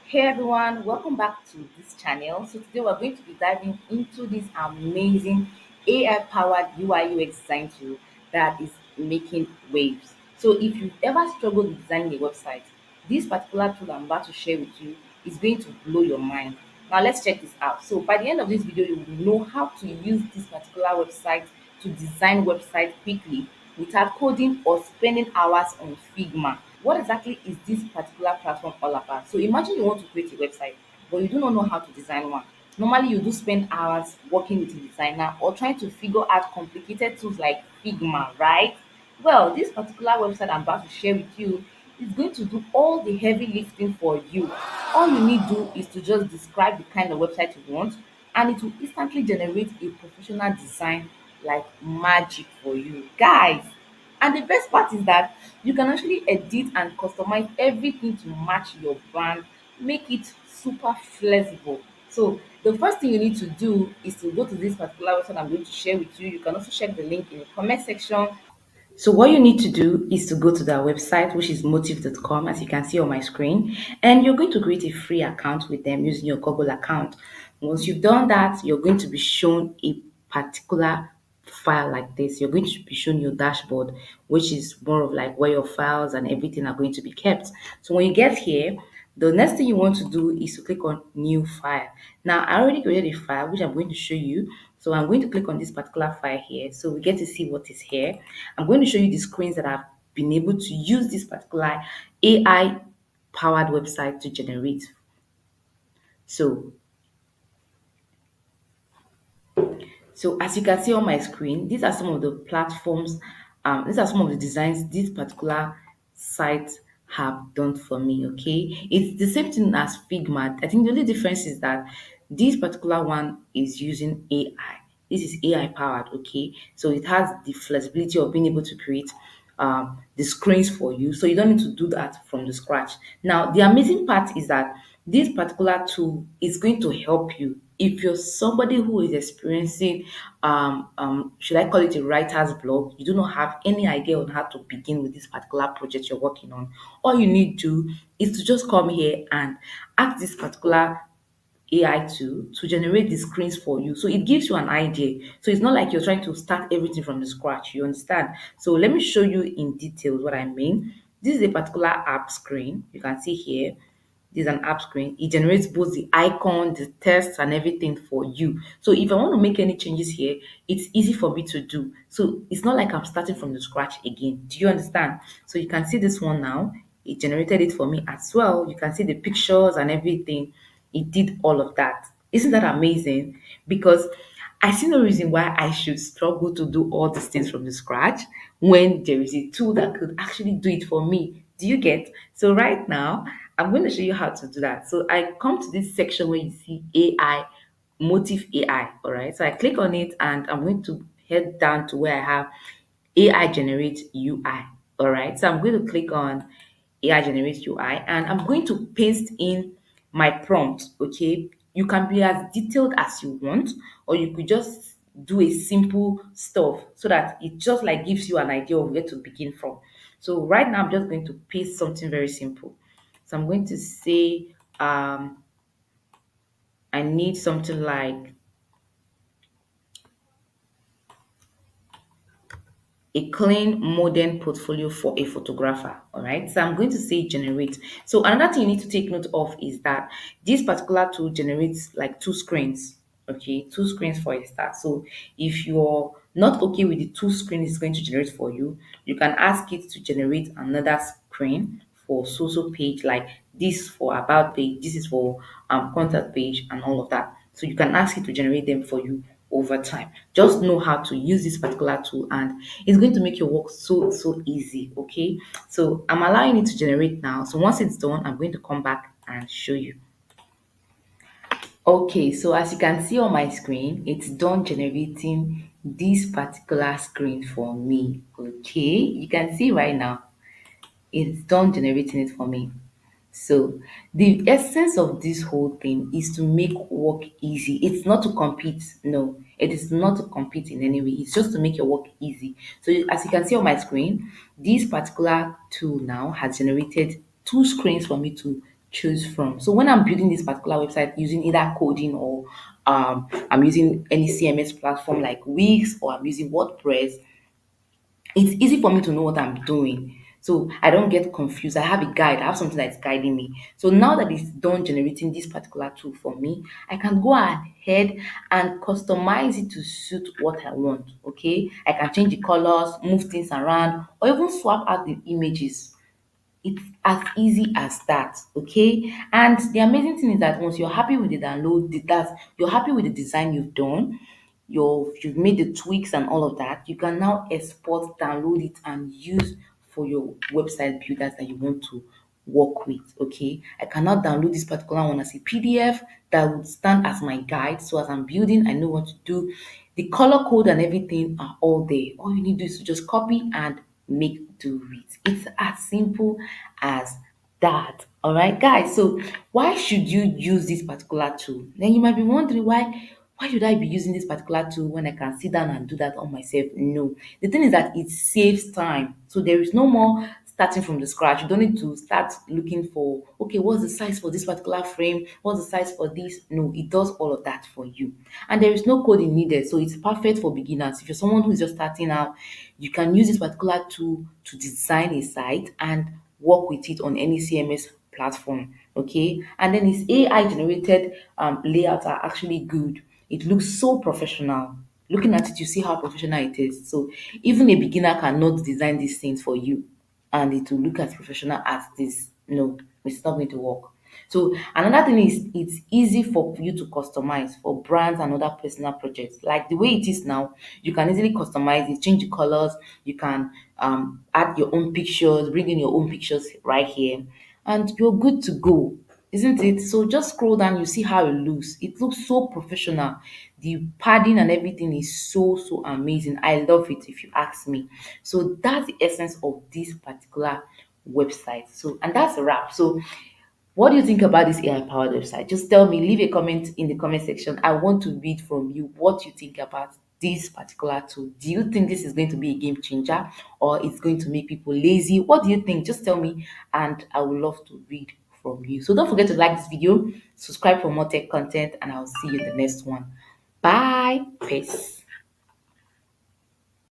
Hey everyone, welcome back to this channel. So today we're going to be diving into this amazing AI powered UI UX design tool that is making waves. So if you've ever struggled with designing a website, this particular tool I'm about to share with you is going to blow your mind. Now let's check this out. So by the end of this video, you will know how to use this particular website to design website quickly without coding or spending hours on Figma. What exactly is this particular platform all about? So imagine you want to create a website, but you do not know how to design one. Normally, you do spend hours working with a designer or trying to figure out complicated tools like Figma, right? Well, this particular website I'm about to share with you is going to do all the heavy lifting for you. All you need do is to just describe the kind of website you want, and it will instantly generate a professional design like magic for you. Guys, and the best part is that you can actually edit and customize everything to match your brand, make it super flexible. So the first thing you need to do is to go to this particular website I'm going to share with you. You can also check the link in the comment section. So what you need to do is to go to their website, which is motive.com, as you can see on my screen, and you're going to create a free account with them using your Google account. Once you've done that, you're going to be shown a particular file like this. You're going to be shown your dashboard, which is more of like where your files and everything are going to be kept. So when you get here, the next thing you want to do is to click on new file. Now I already created a file which I'm going to show you. So I'm going to click on this particular file here. So we get to see what is here. I'm going to show you the screens that I've been able to use this particular AI powered website to generate. So So as you can see on my screen, these are some of the platforms, these are some of the designs this particular site have done for me, okay? It's the same thing as Figma. I think the only difference is that this particular one is using AI. This is AI powered, okay? So it has the flexibility of being able to create the screens for you. So you don't need to do that from the scratch. Now, the amazing part is that this particular tool is going to help you if you're somebody who is experiencing, should I call it a writer's block, you do not have any idea on how to begin with this particular project you're working on. All you need to do is to just come here and ask this particular AI to generate the screens for you. So it gives you an idea. So it's not like you're trying to start everything from the scratch. You understand? So let me show you in details what I mean. This is a particular app screen. You can see here. This is an app screen. It generates both the icon, the text, and everything for you. So if I want to make any changes here, it's easy for me to do. So it's not like I'm starting from the scratch again. Do you understand? So you can see this one now. It generated it for me as well. You can see the pictures and everything. It did all of that. Isn't that amazing? Because I see no reason why I should struggle to do all these things from the scratch when there is a tool that could actually do it for me. Do you get? So right now, I'm going to show you how to do that. So I come to this section where you see AI, Motive AI. All right. So I click on it and I'm going to head down to where I have AI generate UI. All right. So I'm going to click on AI generate UI and I'm going to paste in my prompt. Okay. You can be as detailed as you want, or you could just do a simple stuff so that it just like gives you an idea of where to begin from. So right now I'm just going to paste something very simple. So I'm going to say I need something like a clean modern portfolio for a photographer. All right, so I'm going to say generate. So another thing you need to take note of is that this particular tool generates like two screens. Okay, two screens for a start. So if you're not okay with the two screens it's going to generate for you, you can ask it to generate another screen for social page, like this for about page, this is for contact page and all of that. So you can ask it to generate them for you over time. Just know how to use this particular tool and it's going to make your work so easy. Okay, so I'm allowing it to generate now. So once it's done, I'm going to come back and show you. Okay, so as you can see on my screen, it's done generating this particular screen for me. Okay, you can see right now it's done generating it for me. So the essence of this whole thing is to make work easy. It's not to compete. No, it is not to compete in any way. It's just to make your work easy. So as you can see on my screen, this particular tool now has generated two screens for me to choose from. So when I'm building this particular website using either coding or I'm using any CMS platform like Wix or I'm using WordPress, it's easy for me to know what I'm doing. So I don't get confused. I have a guide, I have something that's guiding me. So now that it's done generating this particular tool for me, I can go ahead and customize it to suit what I want. Okay. I can change the colors, move things around, or even swap out the images. It's as easy as that, okay? And the amazing thing is that once you're happy with the download, that you're happy with the design you've done, you've made the tweaks and all of that, you can now export, download it, and use for your website builders that you want to work with. Okay, I cannot download this particular one as a PDF that would stand as my guide. So as I'm building, I know what to do. The color code and everything are all there. All you need to do is to just copy and make do it. It's as simple as that. All right, guys. So why should you use this particular tool? Then you might be wondering why should I be using this particular tool when I can sit down and do that on myself? No. The thing is that it saves time. So there is no more starting from the scratch. You don't need to start looking for, okay, what's the size for this particular frame? What's the size for this? No, it does all of that for you. And there is no coding needed. So it's perfect for beginners. If you're someone who is just starting out, you can use this particular tool to design a site and work with it on any CMS platform. Okay. And then its AI generated layouts are actually good. It looks so professional. Looking at it, you see how professional it is. So even a beginner cannot design these things for you and it will look as professional as this. No, it's not going to work. So another thing is it's easy for you to customize for brands and other personal projects. Like the way it is now, you can easily customize it, change the colors, you can add your own pictures, bring in your own pictures right here, and you're good to go, isn't it? So just scroll down, you see how it looks. It looks so professional. The padding and everything is so amazing. I love it if you ask me. So that's the essence of this particular website. So and that's a wrap. So what do you think about this AI powered website? Just tell me, leave a comment in the comment section. I want to read from you what you think about this particular tool. Do you think this is going to be a game changer or it's going to make people lazy? What do you think? Just tell me, and I would love to read from you. So don't forget to like this video, subscribe for more tech content, and I'll see you in the next one. Bye. Peace.